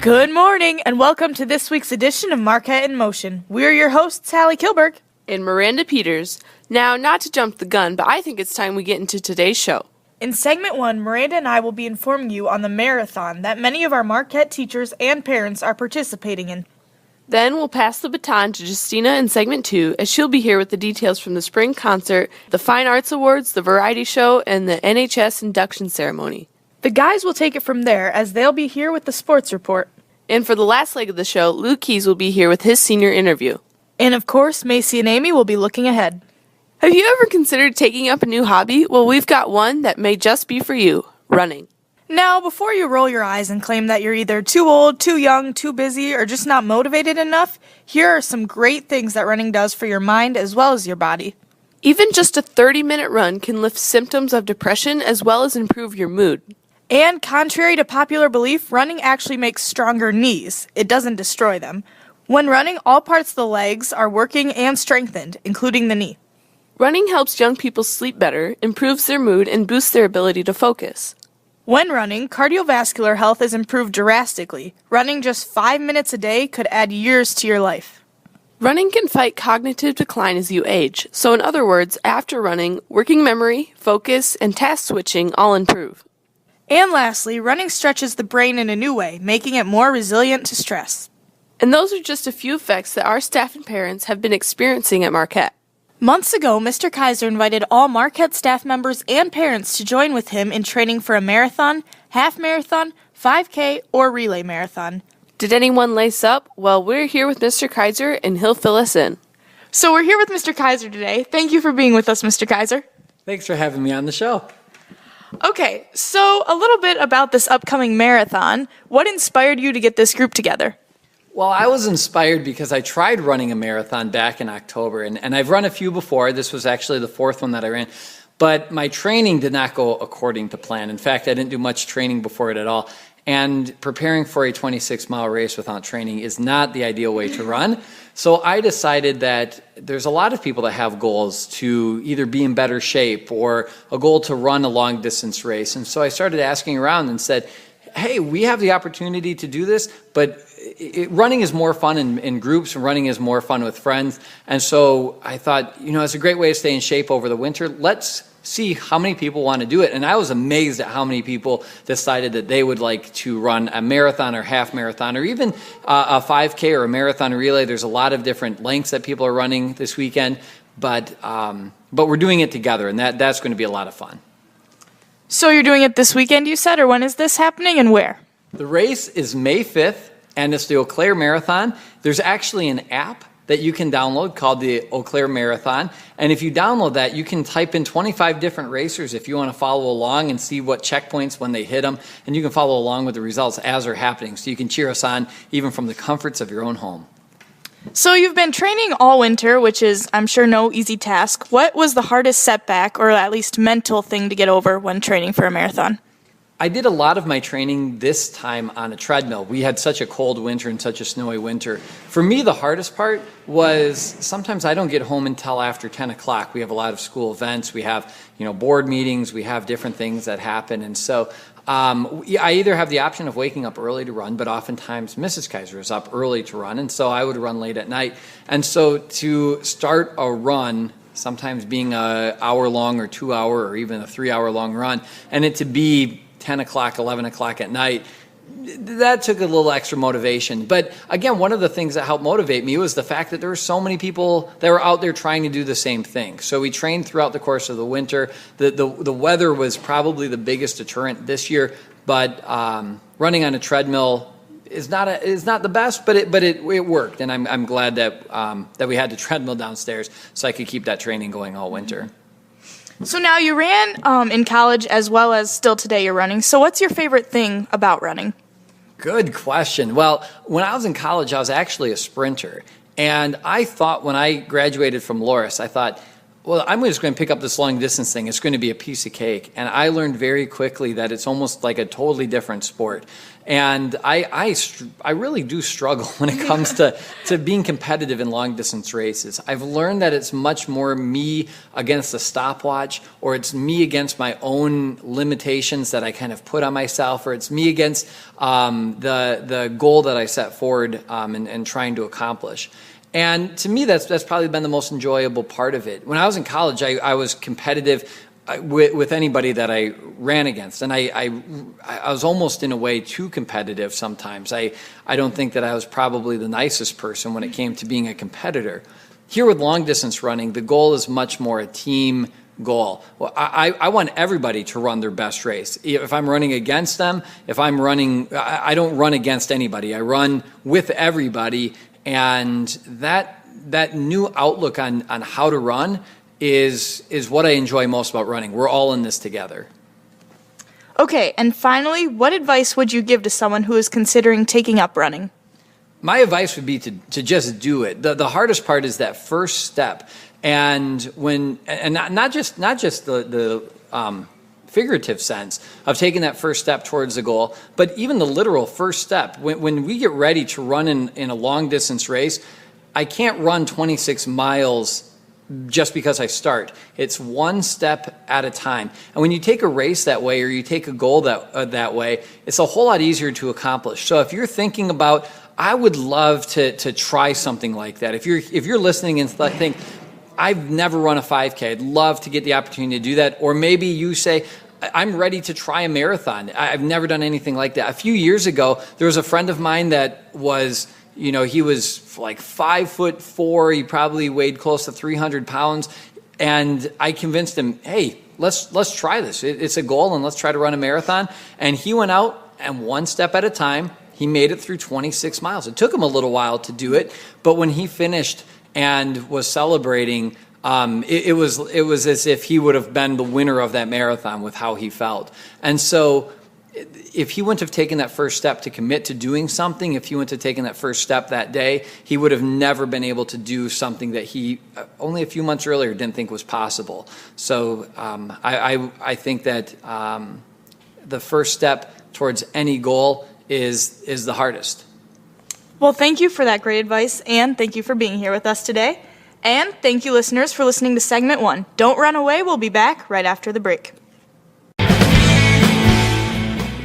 Good morning, and welcome to this week's edition of Marquette in Motion. We're your hosts, Hallie Kilberg and Miranda Peters. Now, not to jump the gun, but I think it's time we get into today's show. In segment 1, Miranda and I will be informing you on the marathon that many of our Marquette teachers and parents are participating in. Then we'll pass the baton to Justina in segment 2, as she'll be here with the details from the spring concert, the Fine Arts Awards, the variety show, and the NHS induction ceremony. The guys will take it from there, as they'll be here with the sports report. And for the last leg of the show, Luke Keys will be here with his senior interview. And of course, Macy and Amy will be looking ahead. Have you ever considered taking up a new hobby? Well, we've got one that may just be for you, running. Now, before you roll your eyes and claim that you're either too old, too young, too busy, or just not motivated enough, here are some great things that running does for your mind as well as your body. Even just a 30-minute run can lift symptoms of depression as well as improve your mood. And contrary to popular belief, running actually makes stronger knees. It doesn't destroy them. When running, all parts of the legs are working and strengthened, including the knee. Running helps young people sleep better, improves their mood, and boosts their ability to focus. When running, cardiovascular health is improved drastically. Running just 5 minutes a day could add years to your life. Running can fight cognitive decline as you age. So in other words, after running, working memory, focus, and task switching all improve. And lastly, running stretches the brain in a new way, making it more resilient to stress. And those are just a few effects that our staff and parents have been experiencing at Marquette. Months ago, Mr. Kaiser invited all Marquette staff members and parents to join with him in training for a marathon, half marathon, 5K, or relay marathon. Did anyone lace up? Well, we're here with Mr. Kaiser, and he'll fill us in. So we're here with Mr. Kaiser today. Thank you for being with us, Mr. Kaiser. Thanks for having me on the show. Okay, so a little bit about this upcoming marathon. What inspired you to get this group together? Well, I was inspired because I tried running a marathon back in October, and I've run a few before. This was actually the fourth one that I ran. But my training did not go according to plan. In fact, I didn't do much training before it at all. And preparing for a 26-mile race without training is not the ideal way to run. So I decided that there's a lot of people that have goals to either be in better shape or a goal to run a long-distance race. And so I started asking around and said, hey, we have the opportunity to do this, but running is more fun in groups, and running is more fun with friends. And so I thought, it's a great way to stay in shape over the winter. Let's see how many people want to do it. And I was amazed at how many people decided that they would like to run a marathon or half marathon or even a 5K or a marathon relay. There's a lot of different lengths that people are running this weekend, but we're doing it together, and that's going to be a lot of fun. So you're doing it this weekend, you said, or when is this happening and where? The race is May 5th, and it's the Eau Claire Marathon. There's actually an app that you can download called the Eau Claire Marathon. And if you download that, you can type in 25 different racers if you want to follow along and see what checkpoints when they hit them. And you can follow along with the results as they're happening. So you can cheer us on even from the comforts of your own home. So you've been training all winter, which is, I'm sure, no easy task. What was the hardest setback, or at least mental thing to get over when training for a marathon? I did a lot of my training this time on a treadmill. We had such a cold winter and such a snowy winter. For me, the hardest part was sometimes I don't get home until after 10 o'clock. We have a lot of school events. We have, board meetings. We have different things that happen. And so I either have the option of waking up early to run, but oftentimes Mrs. Kaiser is up early to run, and so I would run late at night. And so to start a run, sometimes being an hour-long or 2-hour or even a 3-hour-long run, and it to be 10 o'clock, 11 o'clock at night, that took a little extra motivation. But again, one of the things that helped motivate me was the fact that there were so many people that were out there trying to do the same thing. So we trained throughout the course of the winter. The weather was probably the biggest deterrent this year, but running on a treadmill is not the best, but it worked. And I'm glad that we had the treadmill downstairs so I could keep that training going all winter. So now you ran in college as well as still today you're running. So what's your favorite thing about running? Good question. Well, when I was in college, I was actually a sprinter. And I thought when I graduated from Loras, I thought, Well, I'm just going to pick up this long distance thing. It's going to be a piece of cake. And I learned very quickly that it's almost like a totally different sport. And I really do struggle when it comes to being competitive in long distance races. I've learned that it's much more me against a stopwatch, or it's me against my own limitations that I kind of put on myself, or it's me against the goal that I set forward and trying to accomplish. And to me, that's probably been the most enjoyable part of it. When I was in college, I was competitive with anybody that I ran against, and I was almost in a way too competitive sometimes. I don't think that I was probably the nicest person when it came to being a competitor. Here with long distance running, the goal is much more a team goal. Well, I want everybody to run their best race. If I'm running against them, I don't run against anybody. I run with everybody. And that new outlook on how to run is what I enjoy most about running. We're all in this together. Okay, and finally, what advice would you give to someone who is considering taking up running? My advice would be to just do it. The hardest part is that first step, and not just the figurative sense of taking that first step towards the goal, but even the literal first step. When we get ready to run in a long distance race, I can't run 26 miles just because I start. It's one step at a time. And when you take a race that way, or you take a goal that way, it's a whole lot easier to accomplish. So if you're thinking about, I would love to try something like that. If you're listening and think, I've never run a 5K. I'd love to get the opportunity to do that. Or maybe you say, I'm ready to try a marathon. I've never done anything like that. A few years ago, there was a friend of mine that was, he was like 5'4". He probably weighed close to 300 pounds. And I convinced him, hey, let's try this. It's a goal, and let's try to run a marathon. And he went out, and one step at a time, he made it through 26 miles. It took him a little while to do it, but when he finished and was celebrating, it was as if he would have been the winner of that marathon with how he felt. And so if he wouldn't have taken that first step to commit to doing something, if he wouldn't have taken that first step that day, he would have never been able to do something that he only a few months earlier didn't think was possible. So I think that the first step towards any goal is the hardest. Well, thank you for that great advice, and thank you for being here with us today. And thank you, listeners, for listening to Segment 1. Don't run away. We'll be back right after the break.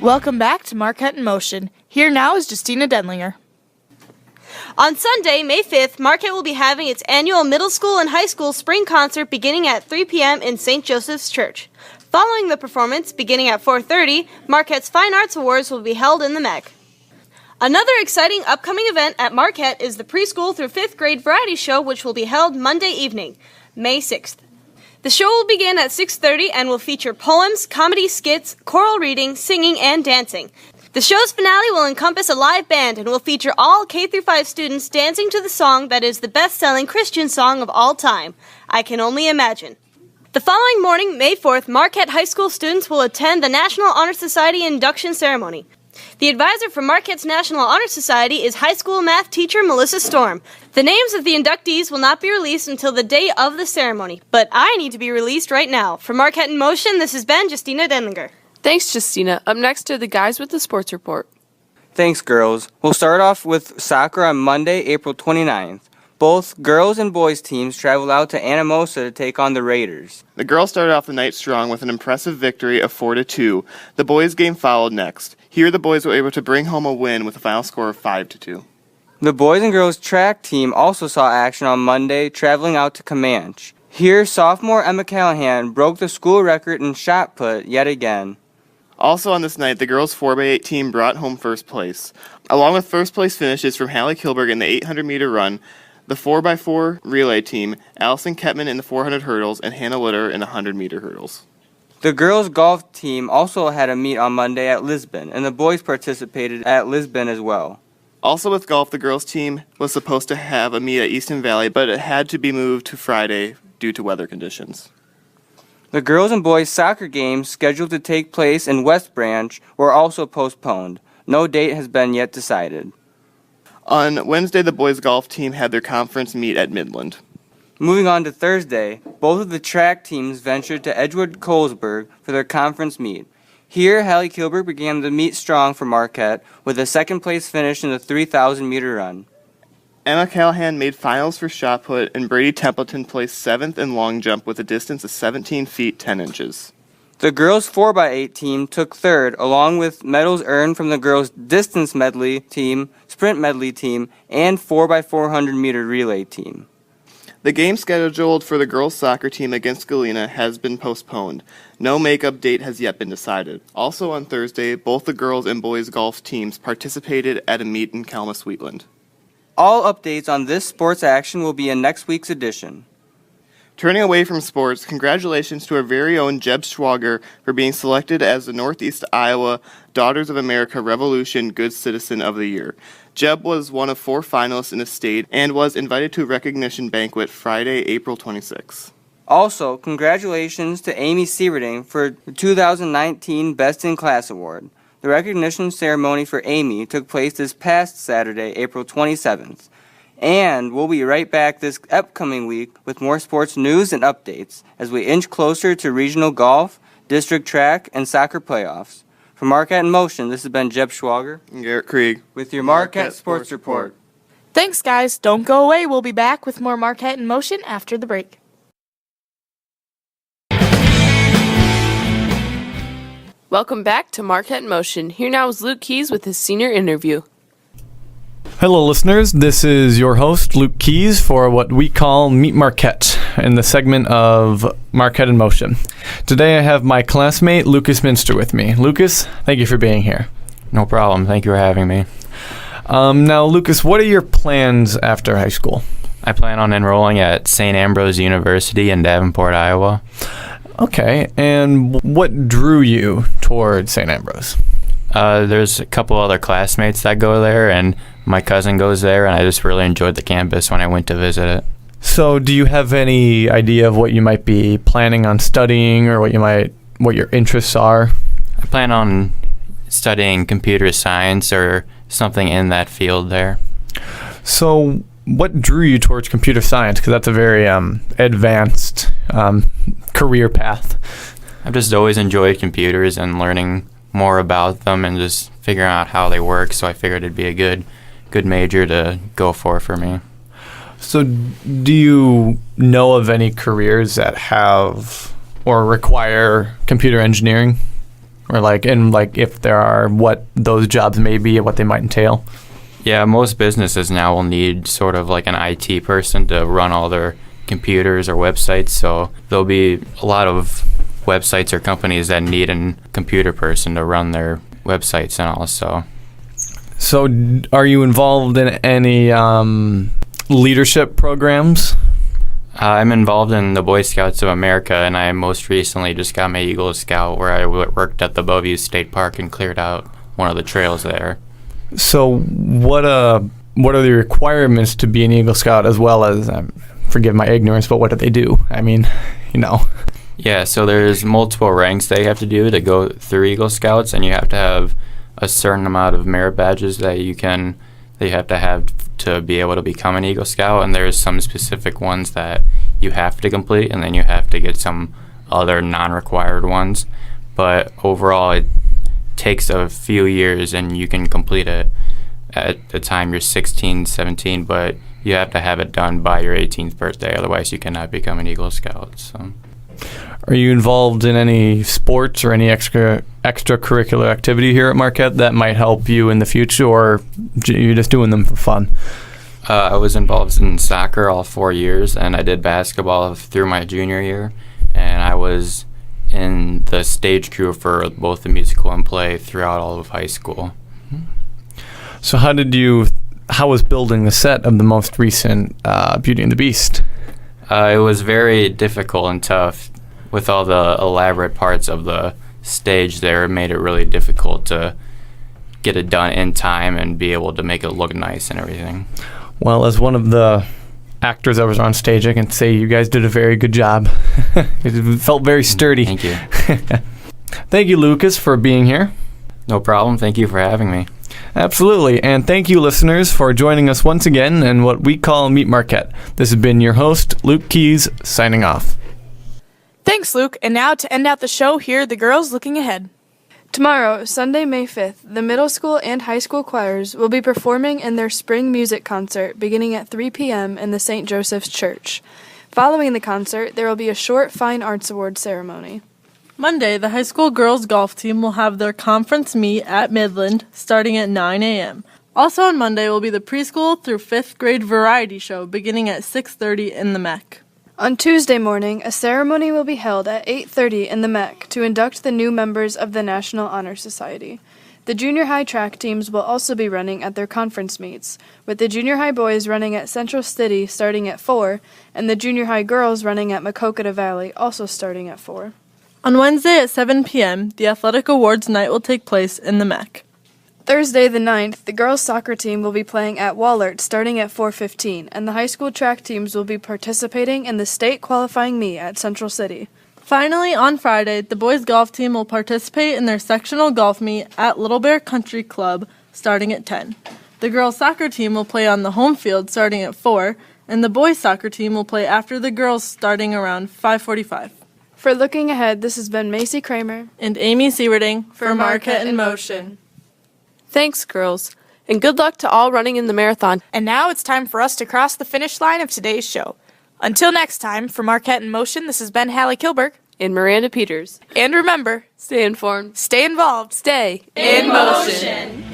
Welcome back to Marquette in Motion. Here now is Justina Denlinger. On Sunday, May 5th, Marquette will be having its annual middle school and high school spring concert beginning at 3 p.m. in St. Joseph's Church. Following the performance, beginning at 4:30, Marquette's Fine Arts Awards will be held in the MEC. Another exciting upcoming event at Marquette is the preschool through 5th grade variety show, which will be held Monday evening, May 6th. The show will begin at 6:30 and will feature poems, comedy skits, choral reading, singing, and dancing. The show's finale will encompass a live band and will feature all K-5 students dancing to the song that is the best-selling Christian song of all time, I Can Only Imagine. The following morning, May 4th, Marquette High School students will attend the National Honor Society induction ceremony. The advisor for Marquette's National Honor Society is high school math teacher Melissa Storm. The names of the inductees will not be released until the day of the ceremony, but I need to be released right now. For Marquette in Motion, this has been Justina Denlinger. Thanks, Justina. Up next are the guys with the sports report. Thanks, girls. We'll start off with soccer on Monday, April 29th. Both girls and boys teams traveled out to Anamosa to take on the Raiders. The girls started off the night strong with an impressive victory of 4-2. The boys' game followed next. Here, the boys were able to bring home a win with a final score of 5-2. The boys and girls track team also saw action on Monday, traveling out to Comanche. Here, sophomore Emma Callahan broke the school record in shot put yet again. Also on this night, the girls' 4x8 team brought home first place. Along with first place finishes from Hallie Kilberg in the 800-meter run, the 4x4 relay team, Allison Kettman in the 400 hurdles, and Hannah Litter in the 100-meter hurdles. The girls' golf team also had a meet on Monday at Lisbon, and the boys participated at Lisbon as well. Also with golf, the girls' team was supposed to have a meet at Easton Valley, but it had to be moved to Friday due to weather conditions. The girls' and boys' soccer games scheduled to take place in West Branch were also postponed. No date has been yet decided. On Wednesday, the boys' golf team had their conference meet at Midland. Moving on to Thursday, both of the track teams ventured to Edgewood-Colesburg for their conference meet. Here, Hallie Kilburg began the meet strong for Marquette with a second-place finish in the 3,000-meter run. Emma Callahan made finals for shot put, and Brady Templeton placed 7th in long jump with a distance of 17 feet 10 inches. The girls 4x8 team took third, along with medals earned from the girls distance medley team, sprint medley team, and 4x400-meter relay team. The game scheduled for the girls soccer team against Galena has been postponed. No makeup date has yet been decided. Also on Thursday, both the girls and boys golf teams participated at a meet in Kalmus-Wheatland. All updates on this sports action will be in next week's edition. Turning away from sports, congratulations to our very own Jeb Schwager for being selected as the Northeast Iowa Daughters of America Revolution Good Citizen of the Year. Jeb was one of 4 finalists in the state and was invited to a recognition banquet Friday, April 26. Also, congratulations to Amy Sieverding for the 2019 Best in Class Award. The recognition ceremony for Amy took place this past Saturday, April 27th. And we'll be right back this upcoming week with more sports news and updates as we inch closer to regional golf, district track, and soccer playoffs. For Marquette in Motion, this has been Jeb Schwager And Garrett Krieg with your Marquette Sports Report. Thanks, guys. Don't go away. We'll be back with more Marquette in Motion after the break. Welcome back to Marquette in Motion. Here now is Luke Keys with his senior interview. Hello, listeners. This is your host, Luke Keys, for what we call Meet Marquette in the segment of Marquette in Motion. Today I have my classmate, Lucas Minster, with me. Lucas, thank you for being here. No problem. Thank you for having me. Now, Lucas, what are your plans after high school? I plan on enrolling at St. Ambrose University in Davenport, Iowa. Okay, and what drew you toward St. Ambrose? There's a couple other classmates that go there, and my cousin goes there, and I just really enjoyed the campus when I went to visit it. So do you have any idea of what you might be planning on studying or what your interests are? I plan on studying computer science or something in that field there. So what drew you towards computer science? Because that's a very advanced career path. I've just always enjoyed computers and learning more about them and just figuring out how they work, so I figured it'd be a good major to go for me. So do you know of any careers that have or require computer engineering? Or if there are, what those jobs may be and what they might entail? Yeah, most businesses now will need sort of like an IT person to run all their computers or websites, so there'll be a lot of websites or companies that need a computer person to run their websites and all. So are you involved in any leadership programs? I'm involved in the Boy Scouts of America, and I most recently just got my Eagle Scout, where I worked at the Bellevue State Park and cleared out one of the trails there. So what are the requirements to be an Eagle Scout, as well as, forgive my ignorance, but what do they do? I mean, Yeah, so there's multiple ranks they have to do to go through Eagle Scouts, and you have to have a certain amount of merit badges that you have to have to be able to become an Eagle Scout, and there's some specific ones that you have to complete, and then you have to get some other non-required ones. But overall, it takes a few years, and you can complete it at the time you're 16, 17, but you have to have it done by your 18th birthday, otherwise you cannot become an Eagle Scout. So. Are you involved in any sports or any extracurricular activity here at Marquette that might help you in the future, or you're just doing them for fun? I was involved in soccer all 4 years, and I did basketball through my junior year, and I was in the stage crew for both the musical and play throughout all of high school. So how was building the set of the most recent Beauty and the Beast? It was very difficult and tough with all the elaborate parts of the stage there. It made it really difficult to get it done in time and be able to make it look nice and everything. Well, as one of the actors that was on stage, I can say you guys did a very good job. It felt very sturdy. Thank you. Thank you, Lucas, for being here. No problem. Thank you for having me. Absolutely, and thank you, listeners, for joining us once again in what we call Meet Marquette. This has been your host, Luke Keys, signing off. Thanks, Luke. And now to end out the show, here are the girls looking ahead. Tomorrow, Sunday, May 5th, the middle school and high school choirs will be performing in their spring music concert beginning at 3 p.m. in the St. Joseph's Church. Following the concert, there will be a short Fine Arts Award ceremony. Monday, the high school girls golf team will have their conference meet at Midland starting at 9 a.m. Also on Monday will be the preschool through 5th grade variety show beginning at 6:30 in the MEC. On Tuesday morning, a ceremony will be held at 8:30 in the MEC to induct the new members of the National Honor Society. The junior high track teams will also be running at their conference meets, with the junior high boys running at Central City starting at 4, and the junior high girls running at Maquoketa Valley also starting at 4. On Wednesday at 7 p.m., the athletic awards night will take place in the MEC. Thursday the 9th, the girls' soccer team will be playing at Wallert starting at 4:15, and the high school track teams will be participating in the state qualifying meet at Central City. Finally, on Friday, the boys' golf team will participate in their sectional golf meet at Little Bear Country Club starting at 10. The girls' soccer team will play on the home field starting at 4, and the boys' soccer team will play after the girls starting around 5:45. For Looking Ahead, this has been Macy Kramer And Amy Sieverding for Marquette Marquette in Motion. Thanks, girls, and good luck to all running in the marathon. And now it's time for us to cross the finish line of today's show. Until next time, for Marquette in Motion, this has been Hallie Kilberg. And Miranda Peters. And remember, Stay informed. stay involved, Stay in motion.